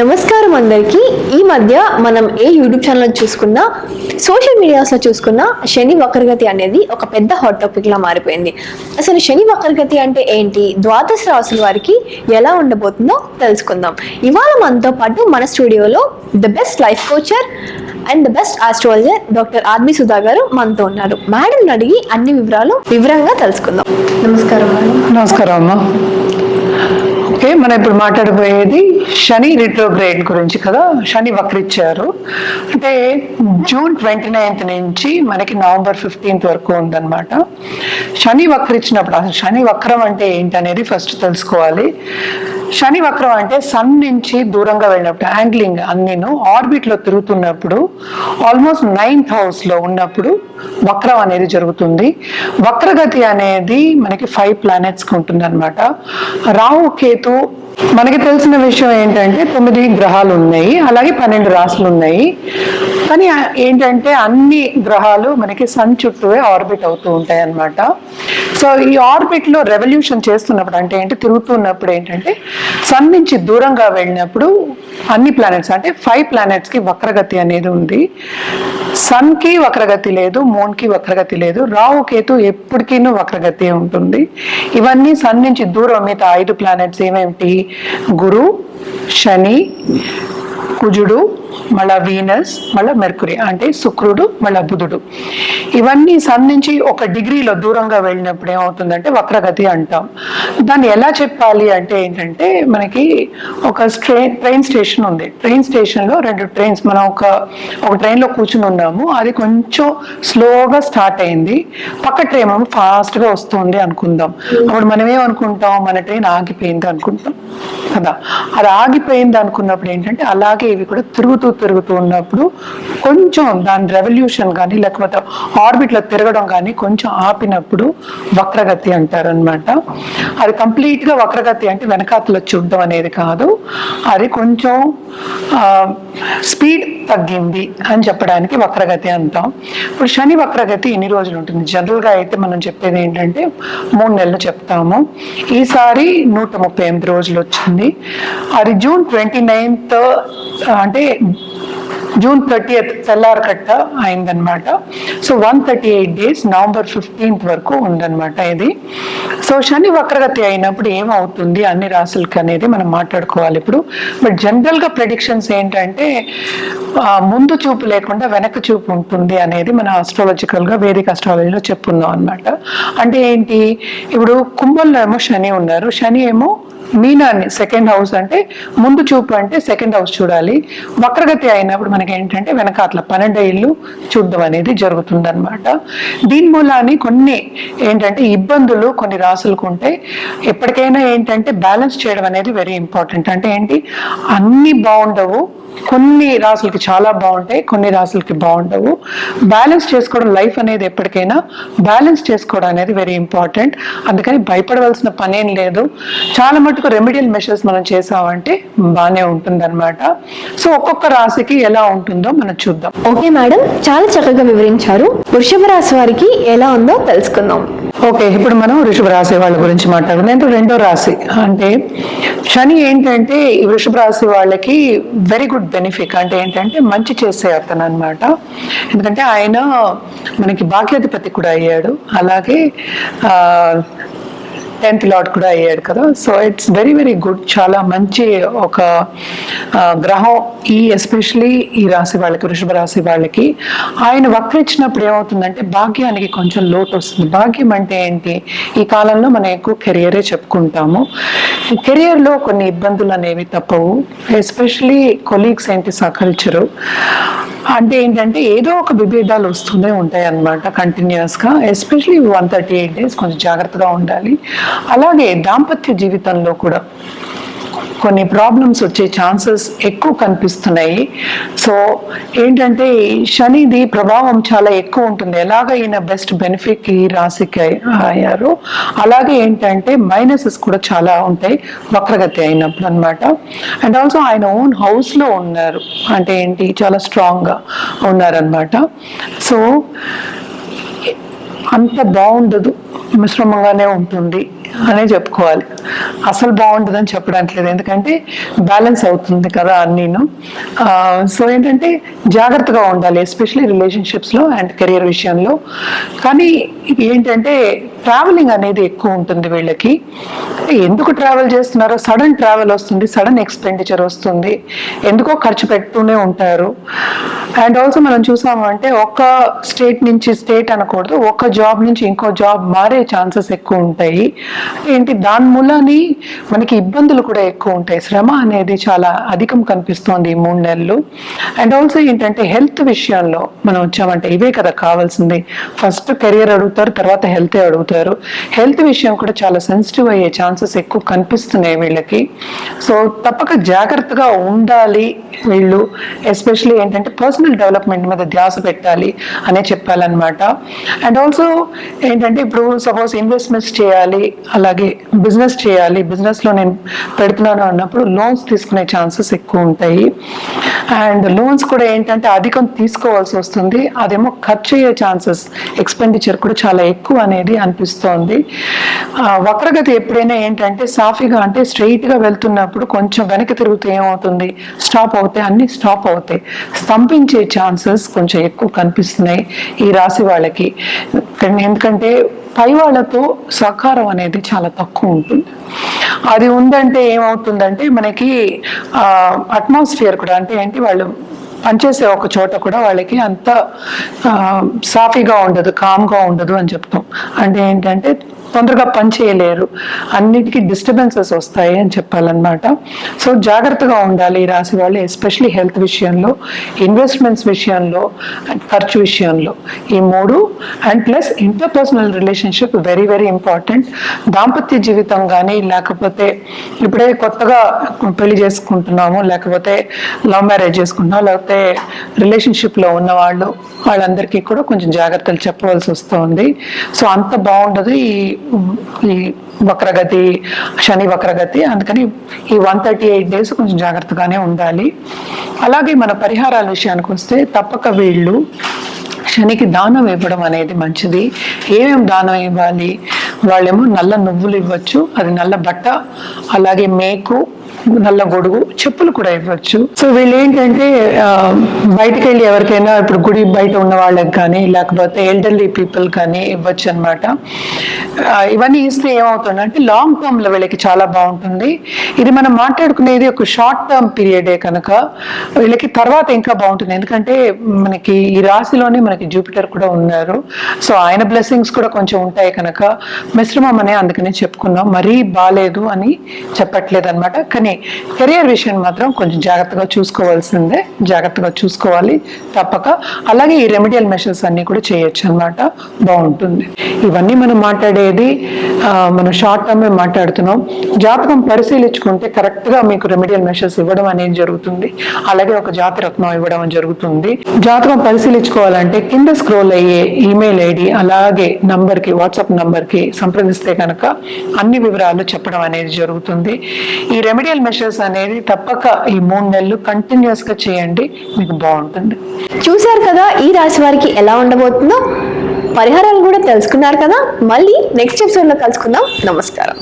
నమస్కారం అందరికీ. ఈ మధ్య మనం ఏ యూట్యూబ్ ఛానల్ చూసుకున్నా, సోషల్ మీడియాస్లో చూసుకున్నా శని వక్రగతి అనేది ఒక పెద్ద హాట్ టాపిక్ లా మారిపోయింది. అసలు శని వక్రగతి అంటే ఏంటి, ద్వాదశ రాశుల వారికి ఎలా ఉండబోతుందో తెలుసుకుందాం. ఇవాళ మనతో పాటు మన స్టూడియోలో the best life coacher and the best astrologer doctor army Sudha గారు మనతో ఉన్నారు. మేడం అడిగి అన్ని వివరంగా తెలుసుకుందాం. నమస్కారం మేడం. నమస్కారం అమ్మా. ఓకే, మనం ఇప్పుడు మాట్లాడబోయేది శని రిట్రోగ్రేడ్ గురించి కదా. శని వక్రించారు అంటే జూన్ 29th నుంచి మనకి నవంబర్ 15th వరకు ఉందన్నమాట. శని వక్రించినప్పుడు అసలు శని వక్రం అంటే ఏంటి అనేది ఫస్ట్ తెలుసుకోవాలి. శని వక్రం అంటే సన్ నుంచి దూరంగా వెళ్ళినప్పుడు, యాంగ్లింగ్ అన్నీను ఆర్బిట్ లో తిరుగుతున్నప్పుడు, ఆల్మోస్ట్ 9th house లో ఉన్నప్పుడు వక్రం అనేది జరుగుతుంది. వక్రగతి అనేది మనకి 5 planets కి ఉంటుంది అనమాట. రాహు కేతు, మనకి తెలిసిన విషయం ఏంటంటే 9 గ్రహాలు ఉన్నాయి, అలాగే 12 రాశులు ఉన్నాయి. కానీ ఏంటంటే అన్ని గ్రహాలు మనకి సన్ చుట్టూవే ఆర్బిట్ అవుతూ ఉంటాయి అన్నమాట. సో ఈ ఆర్బిట్ లో రెవల్యూషన్ చేస్తున్నప్పుడు అంటే ఏంటి, తిరుగుతున్నప్పుడు ఏంటంటే సన్ నుంచి దూరంగా వెళ్ళినప్పుడు అన్ని ప్లానెట్స్ అంటే 5 planets కి వక్రగతి అనేది ఉంది. సన్ కి వక్రగతి లేదు, మూన్ కి వక్రగతి లేదు, రాహు కేతు ఎప్పటికీ వక్రగతి ఉంటుంది. ఇవన్నీ సన్ నుంచి దూరం మిగతా 5 planets ఏమేమిటి, గురు, శని, కుజుడు, మళ్ళా వీనస్, మళ్ళా మెర్కురీ అంటే శుక్రుడు, మళ్ళా బుధుడు, ఇవన్నీ సన్ నుంచి 1 degreeలో దూరంగా వెళ్ళినప్పుడు ఏమవుతుందంటే వక్రగతి అంటాం. దాన్ని ఎలా చెప్పాలి అంటే ఏంటంటే, మనకి ఒక ట్రైన్ స్టేషన్ ఉంది. ట్రైన్ స్టేషన్లో 2 trains, మనం ఒక ట్రైన్లో కూర్చుని ఉన్నాము, అది కొంచెం స్లోగా స్టార్ట్ అయింది, పక్క ట్రైన్ ఏమో ఫాస్ట్గా వస్తుంది అనుకుందాం. అప్పుడు మనం ఏమనుకుంటాం, మన ట్రైన్ ఆగిపోయింది అనుకుంటాం కదా. అది ఆగిపోయింది అనుకున్నప్పుడు ఏంటంటే అలాగే ఇవి కూడా తిరుగుతూ ఉన్నప్పుడు కొంచెం దాని రెవల్యూషన్ కానీ లేకపోతే ఆర్బిట్లో తిరగడం కానీ కొంచెం ఆపినప్పుడు వక్రగతి అంటారు అనమాట. అది కంప్లీట్గా వక్రగతి అంటే వెనకాతలో చూడడం అనేది కాదు, అది కొంచెం స్పీడ్ తగ్గింది అని చెప్పడానికి వక్రగతి అంటాం. ఇప్పుడు శని వక్రగతి ఎన్ని రోజులు ఉంటుంది? జనరల్గా అయితే మనం చెప్పేది ఏంటంటే 3 నెలలు చెప్తాము. ఈసారి 138 రోజులు వచ్చింది. అది జూన్ 29th అంటే జూన్ 30th తెల్లారకట్ట అయిందనమాట. సో 138 days, నవంబర్ 15th వరకు ఉందన్నమాట ఇది. సో శని వక్రగతి అయినప్పుడు ఏమవుతుంది అన్ని రాశులకి అనేది మనం మాట్లాడుకోవాలి ఇప్పుడు. బట్ జనరల్గా ప్రెడిక్షన్స్ ఏంటంటే ముందు చూపు లేకుండా వెనక చూపు ఉంటుంది అనేది మన ఆస్ట్రాలజికల్గా వేదిక ఆస్ట్రాలజీలో చెప్పుకుందాం అనమాట. అంటే ఏంటి, ఇప్పుడు కుంభంలో ఏమో శని ఉన్నారు, శని ఏమో మీనాన్ని 2nd house అంటే ముందు చూపు అంటే 2nd house చూడాలి. వక్రగతి అయినప్పుడు మనకి ఏంటంటే వెనకాతల 12 ఇళ్ళు చూడడం అనేది జరుగుతుంది అనమాట. దీని మూలాన్ని కొన్ని ఏంటంటే ఇబ్బందులు కొన్ని రాసులకు ఉంటాయి. ఎప్పటికైనా ఏంటంటే బ్యాలెన్స్ చేయడం అనేది వెరీ ఇంపార్టెంట్. అంటే ఏంటి, అన్ని బాగుండవు, కొన్ని రాసులకి చాలా బాగుంటాయి, కొన్ని రాసులకి బాగుండవు. బ్యాలెన్స్ చేసుకోవడం, లైఫ్ అనేది ఎప్పటికైనా బ్యాలెన్స్ చేసుకోవడం అనేది వెరీ ఇంపార్టెంట్. అందుకని భయపడవలసిన పనేం లేదు. చాలా మటుకు రెమెడియల్ మెషర్స్ మనం చేసామంటే బాగానే ఉంటుంది అనమాట. సో ఒక్కొక్క రాశికి ఎలా ఉంటుందో మనం చూద్దాం. ఓకే మేడం, చాలా చక్కగా వివరించారు. వృషభ రాశి వారికి ఎలా ఉందో తెలుసుకుందాం. ఓకే, ఇప్పుడు మనం వృషభ రాశి వాళ్ళ గురించి మాట్లాడుకుందాం. అంటే 2వ రాశి అంటే శని ఏంటంటే ఈ వృషభ రాశి వాళ్ళకి వెరీ గుడ్ బెనిఫిట్. అంటే ఏంటంటే మంచి చేసే అతను అనమాట. ఎందుకంటే ఆయన మనకి భాగ్యాధిపతి కూడా అయ్యాడు, అలాగే 10th Lord కూడా అయ్యాడు కదా. So it's very very good, చాలా మంచి ఒక గ్రహం ఈ ఎస్పెషలీ ఈ రాశి వాళ్ళకి, వృషభ రాశి వాళ్ళకి. ఆయన వక్రించినప్పుడు ఏమవుతుందంటే భాగ్యానికి కొంచెం లోటు వస్తుంది. భాగ్యం అంటే ఏంటి, ఈ కాలంలో మనం ఎక్కువ కెరియరే చెప్పుకుంటాము. కెరియర్లో కొన్ని ఇబ్బందులు అనేవి తప్పవు. ఎస్పెషలీ కొలీగ్స్ ఏంటి సహకరించరు. అంటే ఏంటంటే ఏదో ఒక విభేదాలు వస్తూనే ఉంటాయి అన్నమాట కంటిన్యూస్గా. ఎస్పెషలీ 138 days కొంచెం జాగ్రత్తగా ఉండాలి. అలాగే దాంపత్య జీవితంలో కూడా కొన్ని ప్రాబ్లమ్స్ వచ్చే ఛాన్సెస్ ఎక్కువ కనిపిస్తున్నాయి. సో ఏంటంటే శనిది ప్రభావం చాలా ఎక్కువ ఉంటుంది. ఎలాగ ఈయన బెస్ట్ బెనిఫిట్ ఈ రాశికి అయ్యారు, అలాగే ఏంటంటే మైనసెస్ కూడా చాలా ఉంటాయి వక్రగతి అయినప్పుడు అనమాట. అండ్ ఆల్సో ఆయన ఓన్ హౌస్లో ఉన్నారు, అంటే ఏంటి చాలా స్ట్రాంగ్గా ఉన్నారనమాట. సో అంత బాగుండదు, మిశ్రమంగానే ఉంటుంది. అనే చెప్పుకోవాలి. అసలు బాగుంటుందని చెప్పడానికి లేదు, ఎందుకంటే బ్యాలెన్స్ అవుతుంది కదా అన్నీను. సో ఏంటంటే జాగ్రత్తగా ఉండాలి, ఎస్పెషలీ రిలేషన్షిప్స్లో అండ్ కెరియర్ విషయంలో. కానీ ఏంటంటే ట్రావెలింగ్ అనేది ఎక్కువ ఉంటుంది వీళ్ళకి. ఎందుకు ట్రావెల్ చేస్తున్నారో, సడన్ ట్రావెల్ వస్తుంది, సడన్ ఎక్స్పెండిచర్ వస్తుంది, ఎందుకో ఖర్చు పెడుతూనే ఉంటారు. అండ్ ఆల్సో మనం చూసాము అంటే ఒక స్టేట్ నుంచి స్టేట్ అనకూడదు, ఒక జాబ్ నుంచి ఇంకో జాబ్ మారే ఛాన్సెస్ ఎక్కువ ఉంటాయి. ఏంటి దాని మూలని మనకి ఇబ్బందులు కూడా ఎక్కువ ఉంటాయి, శ్రమ అనేది చాలా అధికం కనిపిస్తోంది ఈ 3 నెలలు. అండ్ ఆల్సో ఏంటంటే హెల్త్ విషయంలో మనం వచ్చామంటే ఇవే కదా కావాల్సింది, ఫస్ట్ కెరియర్ అడుగుతారు, తర్వాత హెల్త్ అడుగుతారు. హెల్త్ విషయం కూడా చాలా సెన్సిటివ్ అయ్యే ఛాన్సెస్ ఎక్కువ కనిపిస్తున్నాయి వీళ్ళకి. సో తప్పక జాగ్రత్తగా ఉండాలి వీళ్ళు, ఎస్పెషలీ ఏంటంటే పర్సనల్ డెవలప్మెంట్ మీద ధ్యాస పెట్టాలి అనే చెప్పాలన్నమాట. అండ్ ఆల్సో ఏంటంటే ఇప్పుడు సపోజ్ ఇన్వెస్ట్మెంట్స్ చేయాలి, అలాగే బిజినెస్ చేయాలి, బిజినెస్లో నేను పెడుతున్నాను అన్నప్పుడు లోన్స్ తీసుకునే ఛాన్సెస్ ఎక్కువ ఉంటాయి. అండ్ లోన్స్ కూడా ఏంటంటే అధికం తీసుకోవాల్సి వస్తుంది, అదేమో ఖర్చు అయ్యే ఛాన్సెస్, ఎక్స్పెండిచర్ కూడా చాలా ఎక్కువ అనేది అనిపిస్తోంది. వక్రగతి ఎప్పుడైనా ఏంటంటే సాఫీగా అంటే స్ట్రైట్గా వెళ్తున్నప్పుడు కొంచెం వెనక్కి తిరుగుతూ ఏమవుతుంది, స్టాప్ అవుతాయి, అన్ని స్టాప్ అవుతాయి, స్తంభించే ఛాన్సెస్ కొంచెం ఎక్కువ కనిపిస్తున్నాయి ఈ రాశి వాళ్ళకి. ఎందుకంటే పై వాళ్ళతో సహకారం అనేది చాలా తక్కువ ఉంటుంది. అది ఉందంటే ఏమవుతుందంటే మనకి అట్మాస్ఫియర్ కూడా, అంటే ఏంటి వాళ్ళు పనిచేసే ఒక చోట కూడా వాళ్ళకి అంత సాఫీగా ఉండదు, కామ్గా ఉండదు అని చెప్తాం. అంటే ఏంటంటే తొందరగా పని చేయలేరు, అన్నిటికీ డిస్టర్బెన్సెస్ వస్తాయి అని చెప్పాలన్నమాట. సో జాగ్రత్తగా ఉండాలి ఈ రాశి వాళ్ళు, ఎస్పెషలీ హెల్త్ విషయంలో, ఇన్వెస్ట్మెంట్స్ విషయంలో, అండ్ ఖర్చు విషయంలో, ఈ 3. And plus interpersonal relationship very very important. దాంపత్య జీవితం కానీ, లేకపోతే ఇప్పుడే కొత్తగా పెళ్లి చేసుకుంటున్నాము, లేకపోతే లవ్ మ్యారేజ్ చేసుకుంటున్నాము, లేకపోతే రిలేషన్షిప్లో ఉన్న వాళ్ళందరికీ కూడా కొంచెం జాగ్రత్తలు చెప్పవలసి వస్తుంది. సో అంత బాగుండదు ఈ వక్రగతి, శని వక్రగతి. అందుకని ఈ 138 days కొంచెం జాగ్రత్తగానే ఉండాలి. అలాగే మన పరిహారాల విషయానికి వస్తే తప్పక వీళ్ళు శనికి దానం ఇవ్వడం అనేది మంచిది. ఏమేమి దానం ఇవ్వాలి, వాళ్ళేమో నల్ల నువ్వులు ఇవ్వచ్చు, అది నల్ల బట్ట, అలాగే మేకు, నల్ల గొడుగు, చెప్పులు కూడా ఇవ్వచ్చు. సో వీళ్ళు ఏంటంటే బయటకు వెళ్ళి ఎవరికైనా ఇప్పుడు గుడి బయట ఉన్న వాళ్ళకి కానీ, లేకపోతే ఎల్డర్లీ పీపుల్ కానీ ఇవ్వచ్చు అనమాట. ఇవన్నీ ఇస్తే ఏమవుతుందంటే లాంగ్ టర్మ్ లో వీళ్ళకి చాలా బాగుంటుంది. ఇది మనం మాట్లాడుకునేది ఒక షార్ట్ టర్మ్ పీరియడే కనుక వీళ్ళకి తర్వాత ఇంకా బాగుంటుంది. ఎందుకంటే మనకి ఈ రాశిలోనే మనకి జూపిటర్ కూడా ఉన్నారు, సో ఆయన బ్లెస్సింగ్స్ కూడా కొంచెం ఉంటాయి కనుక మిశ్రమం అనే అందుకనే చెప్పుకున్నాం, మరీ బాలేదు అని చెప్పట్లేదు అనమాట. కానీ కెరియర్ విషయం మాత్రం కొంచెం జాగ్రత్తగా చూసుకోవాల్సిందే, జాగ్రత్తగా చూసుకోవాలి తప్పక. అలాగే ఈ రెమెడియల్ మెషర్స్ అన్ని కూడా చేయొచ్చు అనమాట, బాగుంటుంది. ఇవన్నీ మనం మాట్లాడేది మనం షార్ట్ టర్మ్ మాట్లాడుతున్నాం. జాతకం పరిశీలించుకుంటే కరెక్ట్ గా మీకు రెమెడియల్ మెషర్స్ ఇవ్వడం అనేది జరుగుతుంది, అలాగే ఒక జాతి రత్నం ఇవ్వడం జరుగుతుంది. జాతకం పరిశీలించుకోవాలంటే కింద స్క్రోల్ అయ్యే ఈమెయిల్ ఐడి అలాగే నంబర్కి, వాట్సాప్ నంబర్కి సంప్రదిస్తే కనుక అన్ని వివరాలు చెప్పడం అనేది జరుగుతుంది. ఈ రెమెడియల్ మెషర్స్ అనేది తప్పక ఈ 3 నెలలు కంటిన్యూస్ గా చేయండి, మీకు బాగుంటుంది. చూశారు కదా ఈ రాశి వారికి ఎలా ఉండబోతుందో, పరిహారాలు కూడా తెలుసుకున్నారు కదా. మళ్ళీ నెక్స్ట్ ఎపిసోడ్ లో కలుసుకుందాం. నమస్కారం.